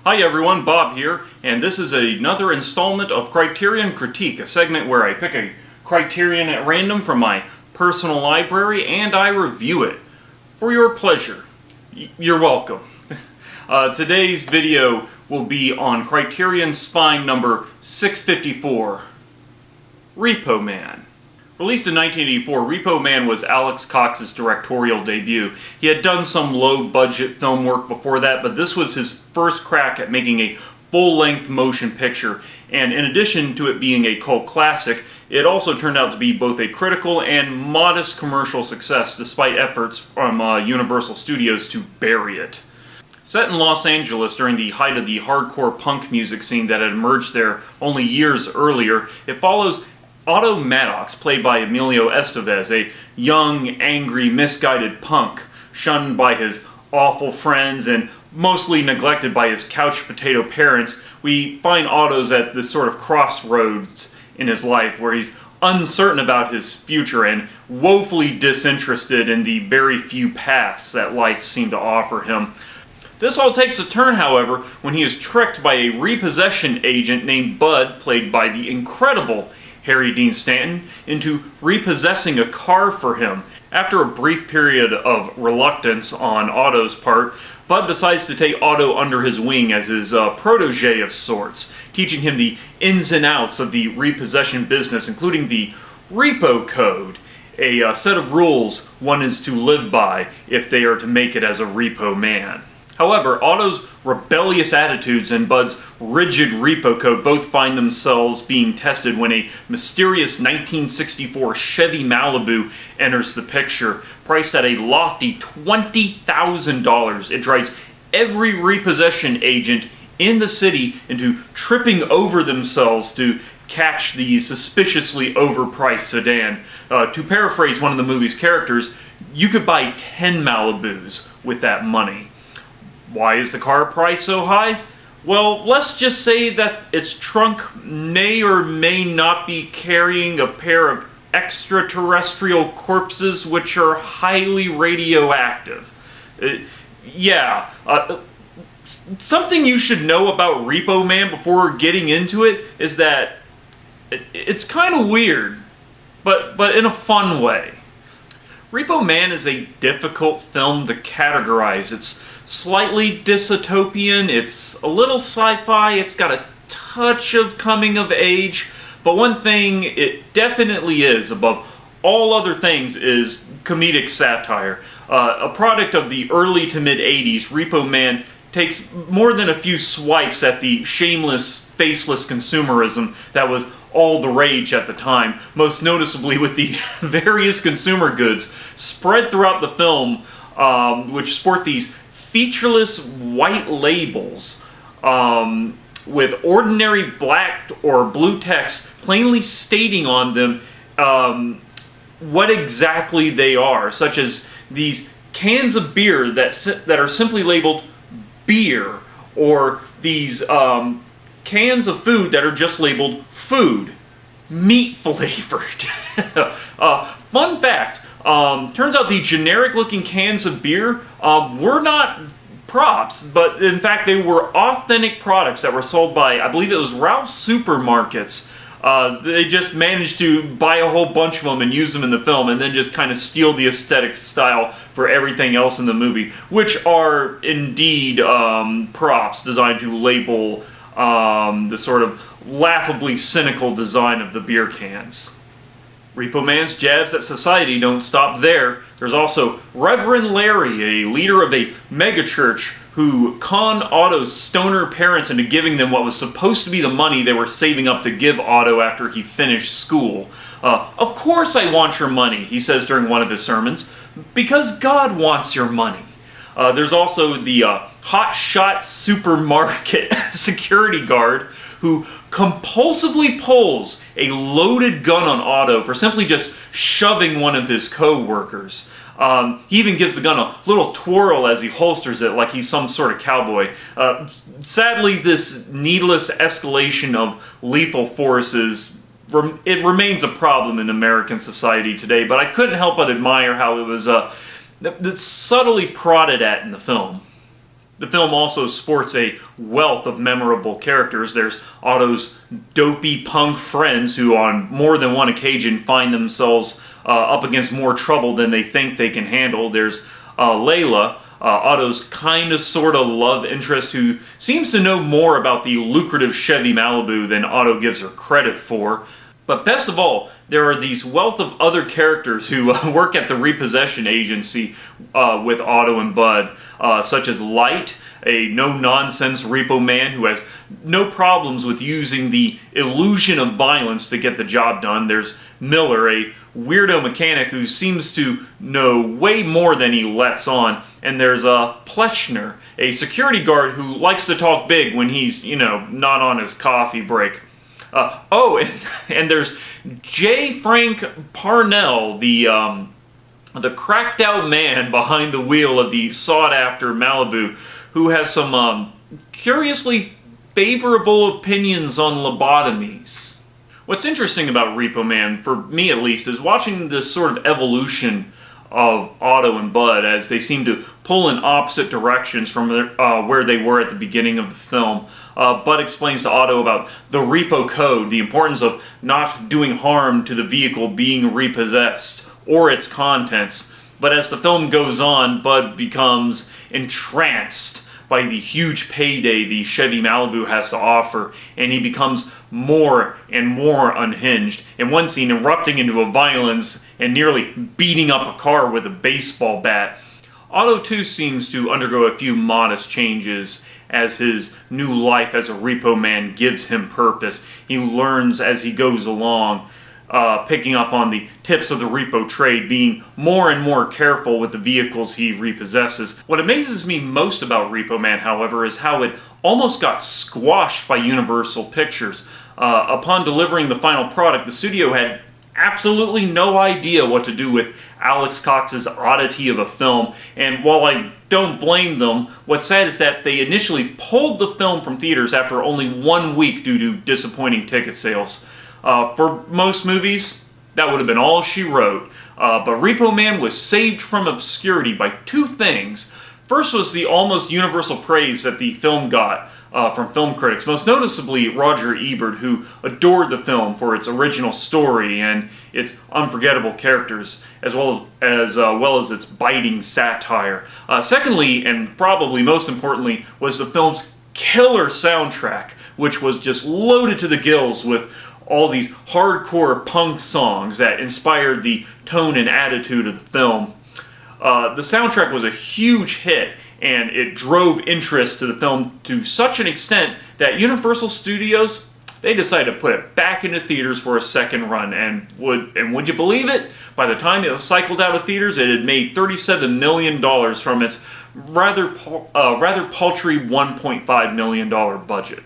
Hi everyone, Bob here, and this is another installment of Criterion Critique, a segment where I pick a Criterion at random from my personal library and I review it for your pleasure. You're welcome. Today's video will be on Criterion Spine number 654, Repo Man. Released in 1984, Repo Man was Alex Cox's directorial debut. He had done some low-budget film work before that, but this was his first crack at making a full-length motion picture. And in addition to it being a cult classic, it also turned out to be both a critical and modest commercial success, despite efforts from Universal Studios to bury it. Set in Los Angeles during the height of the hardcore punk music scene that had emerged there only years earlier, it follows Otto Maddox, played by Emilio Estevez, a young, angry, misguided punk, shunned by his awful friends and mostly neglected by his couch potato parents. We find Otto's at this sort of crossroads in his life where he's uncertain about his future and woefully disinterested in the very few paths that life seemed to offer him. This all takes a turn, however, when he is tricked by a repossession agent named Bud, played by the incredible Harry Dean Stanton, into repossessing a car for him. After a brief period of reluctance on Otto's part, Bud decides to take Otto under his wing as his protege of sorts, teaching him the ins and outs of the repossession business, including the Repo Code, a set of rules one is to live by if they are to make it as a repo man. However, Otto's rebellious attitudes and Bud's rigid repo code both find themselves being tested when a mysterious 1964 Chevy Malibu enters the picture. Priced at a lofty $20,000, it drives every repossession agent in the city into tripping over themselves to catch the suspiciously overpriced sedan. To paraphrase one of the movie's characters, you could buy 10 Malibus with that money. Why is the car price so high? Well, let's just say that its trunk may or may not be carrying a pair of extraterrestrial corpses which are highly radioactive. Something you should know about Repo Man before getting into it is that it's kind of weird, but in a fun way. Repo Man is a difficult film to categorize. It's slightly dystopian, it's a little sci-fi, it's got a touch of coming of age, but one thing it definitely is, above all other things, is comedic satire. A product of the early to mid-'80s, Repo Man takes more than a few swipes at the shameless, faceless consumerism that was all the rage at the time, most noticeably with the various consumer goods spread throughout the film, which sport these featureless white labels with ordinary black or blue text plainly stating on them what exactly they are, such as these cans of beer that are simply labeled beer, or these cans of food that are just labeled food, meat flavored. Fun fact, turns out the generic looking cans of beer were not props, but in fact they were authentic products that were sold by, I believe it was Ralph's Supermarkets. They just managed to buy a whole bunch of them and use them in the film, and then just kind of steal the aesthetic style for everything else in the movie, which are indeed props designed to label the sort of laughably cynical design of the beer cans. Repo Man's jabs at society don't stop there. There's also Reverend Larry, a leader of a megachurch who conned Otto's stoner parents into giving them what was supposed to be the money they were saving up to give Otto after he finished school. Of course I want your money, he says during one of his sermons, because God wants your money. There's also the hotshot supermarket security guard who compulsively pulls a loaded gun on Otto for simply just shoving one of his co-workers. He even gives the gun a little twirl as he holsters it like he's some sort of cowboy. Sadly, this needless escalation of lethal forces, it remains a problem in American society today, but I couldn't help but admire how it was subtly prodded at in the film. The film also sports a wealth of memorable characters. There's Otto's dopey punk friends who on more than one occasion find themselves up against more trouble than they think they can handle. There's Layla, Otto's kind of sort of love interest, who seems to know more about the lucrative Chevy Malibu than Otto gives her credit for. But best of all, there are these wealth of other characters who work at the repossession agency with Otto and Bud, such as Light, a no-nonsense repo man who has no problems with using the illusion of violence to get the job done. There's Miller, a weirdo mechanic who seems to know way more than he lets on. And there's Pleshner, a security guard who likes to talk big when he's, not on his coffee break. And there's J. Frank Parnell, the cracked out man behind the wheel of the sought-after Malibu, who has some curiously favorable opinions on lobotomies. What's interesting about Repo Man, for me at least, is watching this sort of evolution of Otto and Bud as they seem to pull in opposite directions from where they were at the beginning of the film. Bud explains to Otto about the repo code, the importance of not doing harm to the vehicle being repossessed or its contents. But as the film goes on, Bud becomes entranced by the huge payday the Chevy Malibu has to offer, and he becomes more and more unhinged. In one scene, erupting into a violence and nearly beating up a car with a baseball bat. Otto too seems to undergo a few modest changes as his new life as a repo man gives him purpose. He learns as he goes along, picking up on the tips of the repo trade, being more and more careful with the vehicles he repossesses. What amazes me most about Repo Man, however, is how it almost got squashed by Universal Pictures. Upon delivering the final product, the studio had absolutely no idea what to do with Alex Cox's oddity of a film, and while I don't blame them, what's sad is that they initially pulled the film from theaters after only 1 week due to disappointing ticket sales. For most movies, that would have been all she wrote, but Repo Man was saved from obscurity by two things. First was the almost universal praise that the film got from film critics, most noticeably Roger Ebert, who adored the film for its original story and its unforgettable characters, as well as its biting satire. Secondly, and probably most importantly, was the film's killer soundtrack, which was just loaded to the gills with all these hardcore punk songs that inspired the tone and attitude of the film. The soundtrack was a huge hit, and it drove interest to the film to such an extent that Universal Studios, they decided to put it back into theaters for a second run. And would you believe it? By the time it was cycled out of theaters, it had made $37 million from its rather paltry $1.5 million budget.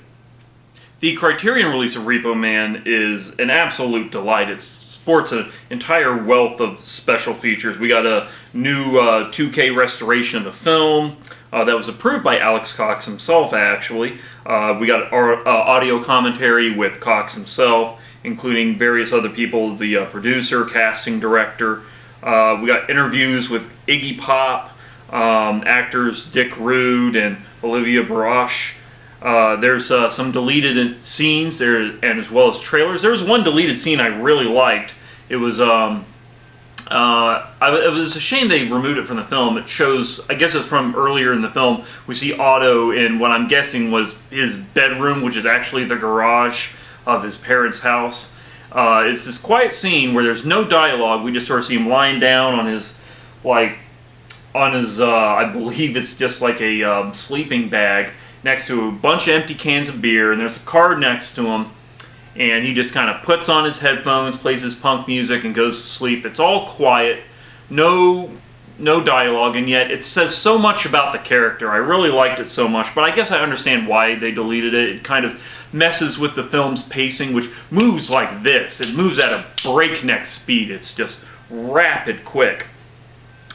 The Criterion release of Repo Man is an absolute delight. It sports an entire wealth of special features. We got a new 2K restoration of the film that was approved by Alex Cox himself, actually. We got our audio commentary with Cox himself, including various other people, the producer, casting director. We got interviews with Iggy Pop, actors Dick Rude and Olivia Baroche. There's some deleted scenes there, and as well as trailers. There was one deleted scene I really liked. It was it was a shame they removed it from the film. It shows, I guess it's from earlier in the film, we see Otto in what I'm guessing was his bedroom, which is actually the garage of his parents' house. It's this quiet scene where there's no dialogue. We just sort of see him lying down on his, I believe it's just like a sleeping bag, next to a bunch of empty cans of beer, and there's a card next to him, and he just kind of puts on his headphones, plays his punk music, and goes to sleep. It's all quiet, no dialogue, and yet it says so much about the character. I really liked it so much, but I guess I understand why they deleted it. It kind of messes with the film's pacing, which moves like this. It moves at a breakneck speed. It's just rapid, quick.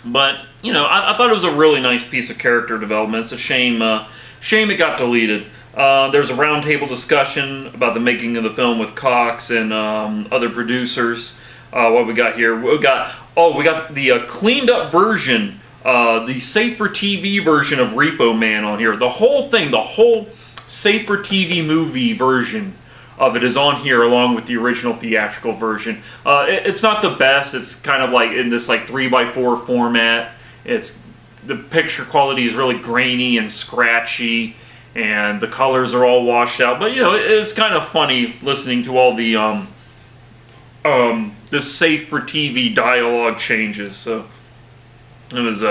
But, I thought it was a really nice piece of character development. It's a shame it got deleted. There's a roundtable discussion about the making of the film with Cox and other producers. What we got here? We got the cleaned up version the Safe for TV version of Repo Man on here. The whole thing, the whole Safe for TV movie version of it is on here along with the original theatrical version. It's not the best. It's kind of like in this like 3x4 format. The picture quality is really grainy and scratchy, and the colors are all washed out. But you know, it's kind of funny listening to all the Safe for TV dialogue changes. So it was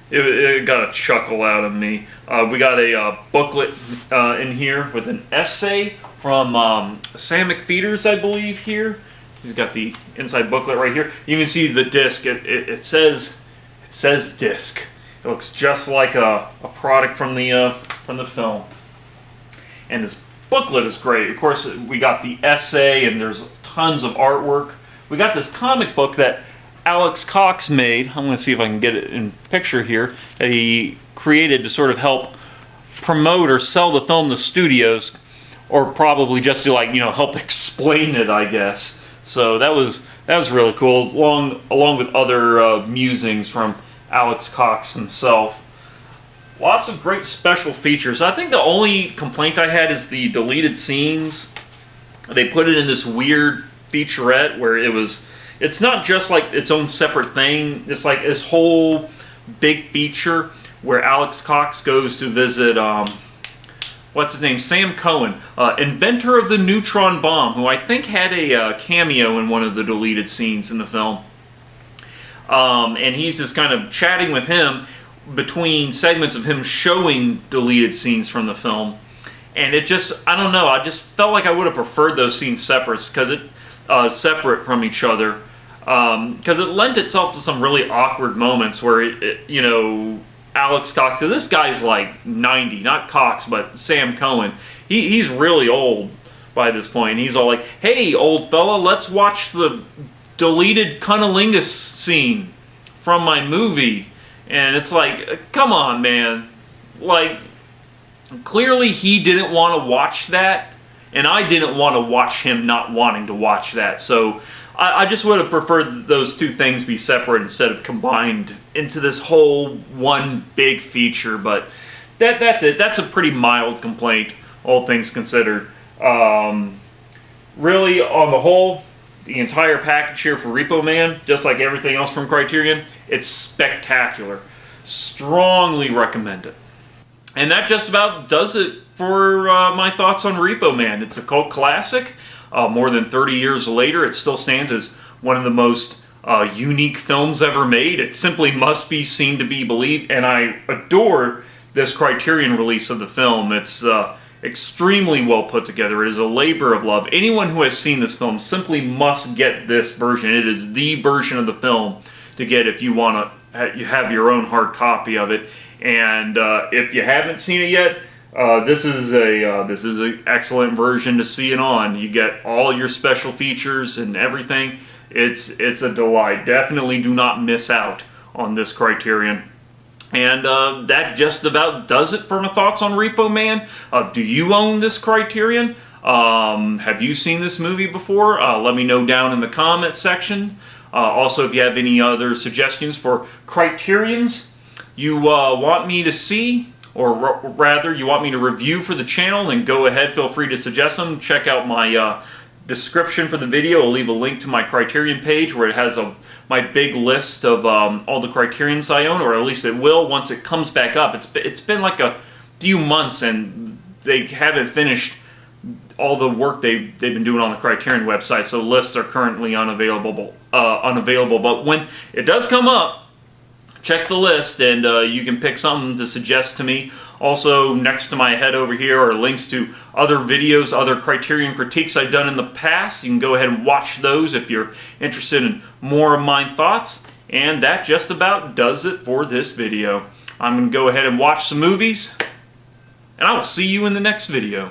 it got a chuckle out of me. We got a booklet in here with an essay from Sam McFeeters, I believe. Here, he's got the inside booklet right here. You can see the disc. It says disc. It looks just like a product from the film. And this booklet is great. Of course, we got the essay, and there's tons of artwork. We got this comic book that Alex Cox made. I'm going to see if I can get it in picture here. That he created to sort of help promote or sell the film to studios, or probably just to help explain it, I guess. So that was really cool, along with other musings from Alex Cox himself. Lots of great special features. I think the only complaint I had is the deleted scenes. They put it in this weird featurette where it's not just like its own separate thing. It's like this whole big feature where Alex Cox goes to visit what's his name? Sam Cohen, inventor of the neutron bomb, who I think had a cameo in one of the deleted scenes in the film. And he's just kind of chatting with him between segments of him showing deleted scenes from the film. And it just, I don't know, I just felt like I would have preferred those scenes separate separate from each other. Because it lent itself to some really awkward moments where, Alex Cox, because this guy's like 90, not Cox, but Sam Cohen. He's really old by this point. He's all like, hey, old fella, let's watch the deleted cunnilingus scene from my movie. And it's like, come on, man. Like, clearly he didn't want to watch that, and I didn't want to watch him not wanting to watch that. So I just would have preferred those two things be separate instead of combined into this whole one big feature. But that's it. That's a pretty mild complaint, all things considered. Really, on the whole, the entire package here for Repo Man, just like everything else from Criterion, it's spectacular. Strongly recommend it. And that just about does it for my thoughts on Repo Man. It's a cult classic. More than 30 years later, it still stands as one of the most unique films ever made. It simply must be seen to be believed, and I adore this Criterion release of the film. It's extremely well put together. It is a labor of love. Anyone who has seen this film simply must get this version. It is the version of the film to get if you want to have your own hard copy of it. And if you haven't seen it yet, this is an excellent version to see it on. You get all your special features and everything. It's a delight. Definitely do not miss out on this Criterion. And that just about does it for my thoughts on Repo Man. Do you own this Criterion? Have you seen this movie before? Let me know down in the comments section. Also, if you have any other suggestions for Criterions you want me to see, or rather you want me to review for the channel, then go ahead, feel free to suggest them. Check out my description for the video. I'll leave a link to my Criterion page where it has my big list of all the Criterions I own, or at least it will once it comes back up. It's been like a few months and they haven't finished all the work they've been doing on the Criterion website, so lists are currently unavailable. But when it does come up, check the list and you can pick something to suggest to me. Also, next to my head over here are links to other videos, other Criterion critiques I've done in the past. You can go ahead and watch those if you're interested in more of my thoughts. And that just about does it for this video. I'm going to go ahead and watch some movies, and I will see you in the next video.